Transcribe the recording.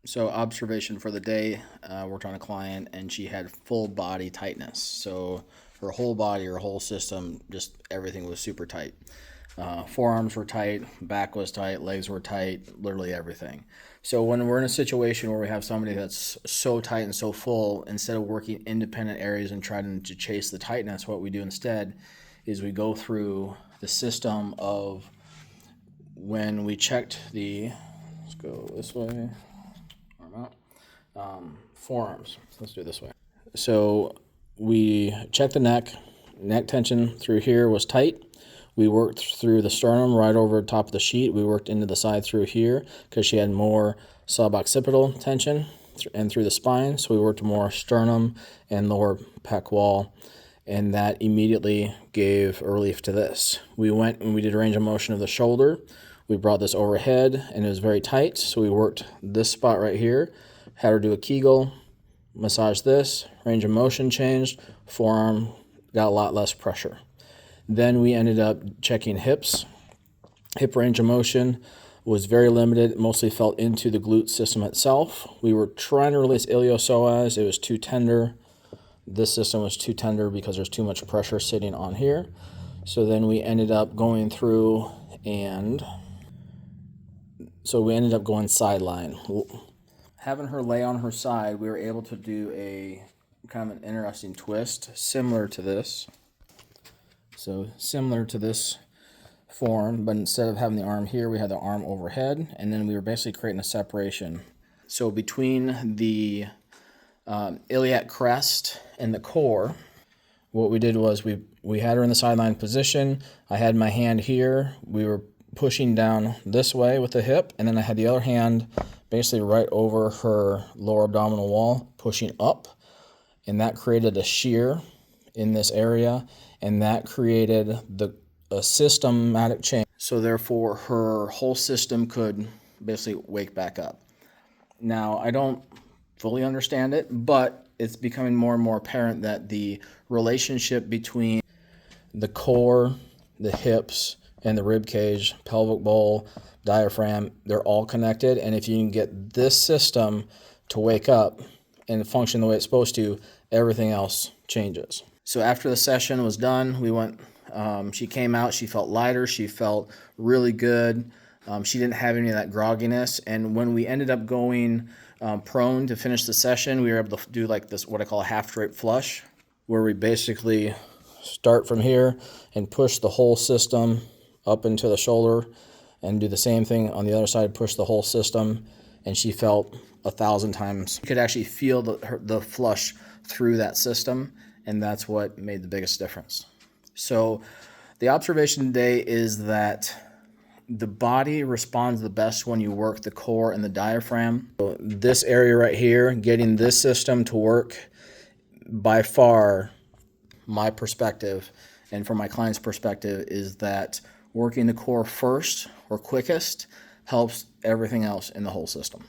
So observation for the day, worked on a client and she had full body tightness. So her whole body, her whole system, just everything was super tight. Forearms were tight, back was tight, legs were tight, literally everything. So when we're in a situation where we have somebody that's so tight and so full, instead of working independent areas and trying to chase the tightness, what we do instead is we go through the system of when we checked the, let's go this way, forearms. Let's do it this way. So we checked the neck tension through here was tight. We worked through the sternum right over the top of the sheet. We worked into the side through here because she had more suboccipital tension and through the spine. So we worked more sternum and lower pec wall, and that immediately gave a relief to this. We went and we did a range of motion of the shoulder. We brought this overhead and it was very tight. So we worked this spot right here, had her do a Kegel, massage this, range of motion changed, forearm got a lot less pressure. Then we ended up checking hips. Hip range of motion was very limited. It mostly felt into the glute system itself. We were trying to release iliopsoas. It was too tender. This system was too tender because there's too much pressure sitting on here. So then we ended up going through and going sideline. Having her lay on her side, we were able to do a kind of an interesting twist similar to this. So similar to this form, but instead of having the arm here, we had the arm overhead, and then we were basically creating a separation. So between the iliac crest and the core, what we did was we had her in the sideline position. I had my hand here. We were pushing down this way with the hip, and then I had the other hand basically right over her lower abdominal wall, pushing up, and that created a shear in this area, and that created a systematic change. So therefore, her whole system could basically wake back up. Now, I don't fully understand it, but it's becoming more and more apparent that the relationship between the core, the hips, and the rib cage, pelvic bowl, diaphragm, they're all connected. And if you can get this system to wake up and function the way it's supposed to, everything else changes. So after the session was done, we went, she came out, she felt lighter, she felt really good. She didn't have any of that grogginess. And when we ended up going prone to finish the session, we were able to do like this, what I call a half drape flush, where we basically start from here and push the whole system up into the shoulder, and do the same thing on the other side, push the whole system, and she felt 1,000 times. You could actually feel the flush through that system, and that's what made the biggest difference. So the observation today is that the body responds the best when you work the core and the diaphragm. So this area right here, getting this system to work, by far, my perspective, and from my client's perspective, is that working the core first or quickest helps everything else in the whole system.